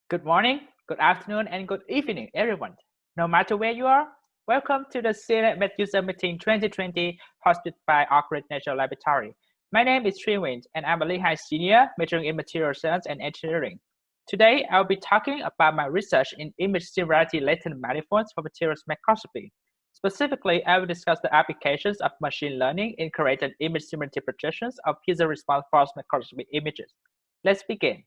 Good morning, good afternoon, and good evening, everyone. No matter where you are, welcome to the CNMS User Meeting 2020 hosted by Oak National Laboratory. My name is Nguyen, and I'm a Lehigh Senior majoring in Material Science and Engineering. Today, I'll be talking about my research in image similarity latent manifolds for materials microscopy. Specifically, I will discuss the applications of machine learning in creating image similarity projections of piezo response force microscopy images. Let's begin.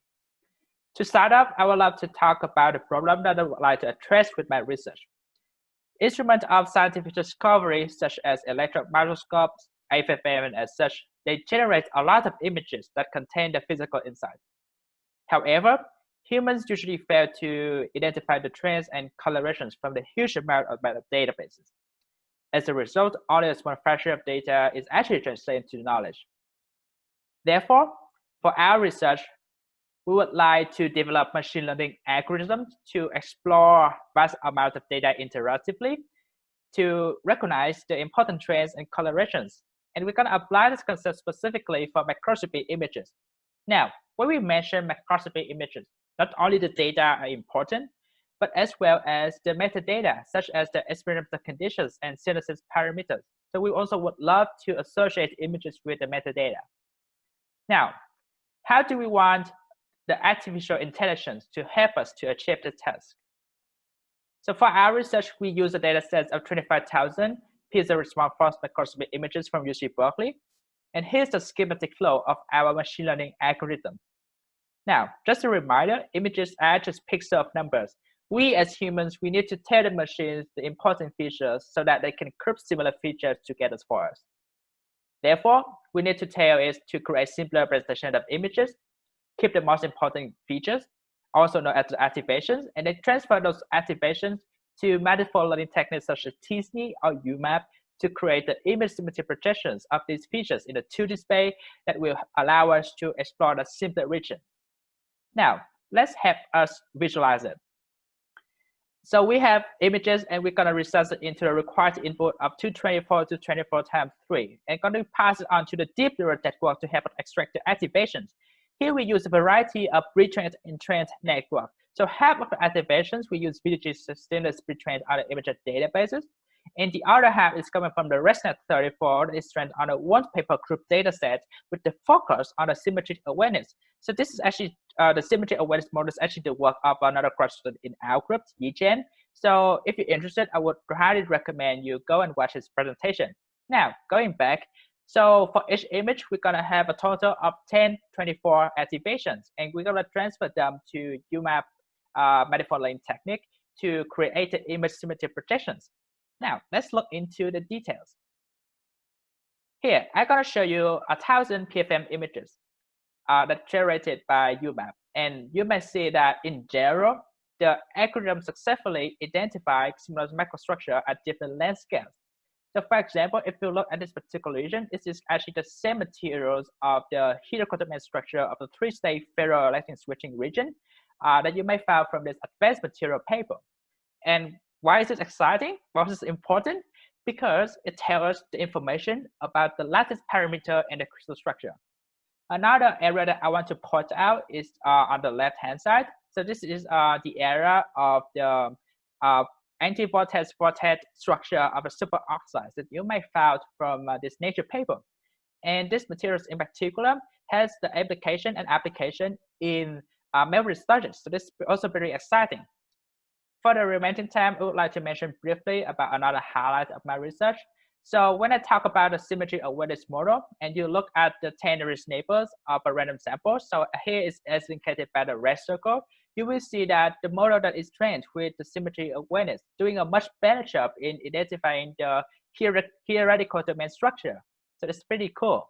To start off, I would love to talk about the problem that I would like to address with my research. Instruments of scientific discovery, such as electron microscopes, AFFM, and as such, they generate a lot of images that contain the physical insight. However, humans usually fail to identify the trends and correlations from the huge amount of databases. As a result, only a small fraction of data is actually translated to knowledge. Therefore, for our research, we would like to develop machine learning algorithms to explore vast amounts of data interactively to recognize the important trends and correlations. And we're going to apply this concept specifically for microscopy images. Now, when we mention microscopy images, not only the data are important, but as well as the metadata, such as the experimental conditions and synthesis parameters. So we also would love to associate images with the metadata. Now, how do we want the artificial intelligence to help us to achieve the task? So for our research, we use a data set of 25,000 piezo response force microscopy images from UC Berkeley. And here's the schematic flow of our machine learning algorithm. Now, just a reminder, images are just pixels of numbers. We as humans, we need to tell the machines the important features so that they can group similar features together for us. Therefore, we need to tell it to create simpler representation of images, keep the most important features, also known as the activations, and then transfer those activations to manifold learning techniques such as t-SNE or UMAP to create the image symmetry projections of these features in the 2D space that will allow us to explore the simpler region. Now, let's help us visualize it. So we have images, and we're going to recess it into the required input of 224 to 24 times 3, and going to pass it on to the deep neural network to help us extract the activations. Here we use a variety of retrained and trained network. So half of the activations we use VDG sustained pre-trained on the image databases, and the other half is coming from the ResNet34 that is trained on a one paper group data set with the focus on the symmetric awareness. So this is actually the symmetric awareness model is actually the work of another grad student in our group, Yichen. So if you're interested, I would highly recommend you go and watch his presentation. Now, going back, so for each image, we're going to have a total of 1024 activations, and we're going to transfer them to UMAP manifold learning technique to create the image symmetry projections. Now, let's look into the details. Here, I'm going to show you 1,000 PFM images that generated by UMAP. And you may see that in general, the algorithm successfully identified similar microstructure at different length scales. So for example, if you look at this particular region, this is actually the same materials of the heterocodomain structure of the three-stage ferroelectric switching region that you may find from this advanced material paper. And why is this exciting? Why is this important? Because it tells us the information about the lattice parameter and the crystal structure. Another area that I want to point out is on the left-hand side. So this is the area of the anti-vortex structure of the superoxides that you may find from this Nature paper. And this materials in particular has the application in memory storage. So this is also very exciting. For the remaining time, I would like to mention briefly about another highlight of my research. So when I talk about the symmetry awareness model, and you look at the 10 nearest neighbors of a random sample, so here is as indicated by the red circle, you will see that the model that is trained with the symmetry awareness doing a much better job in identifying the hierarchical domain structure. So that's pretty cool.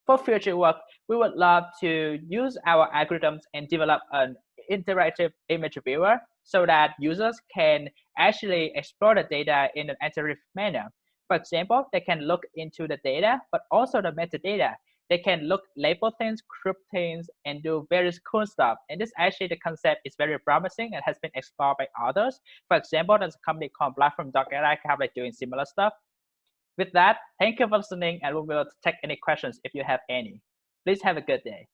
For future work, we would love to use our algorithms and develop an interactive image viewer so that users can actually explore the data in an interactive manner. For example, they can look into the data, but also the metadata. They can label things, group things, and do various cool stuff. And this actually, the concept is very promising and has been explored by others. For example, there's a company called Platform.ai doing similar stuff. With that, thank you for listening, and we will take any questions if you have any. Please have a good day.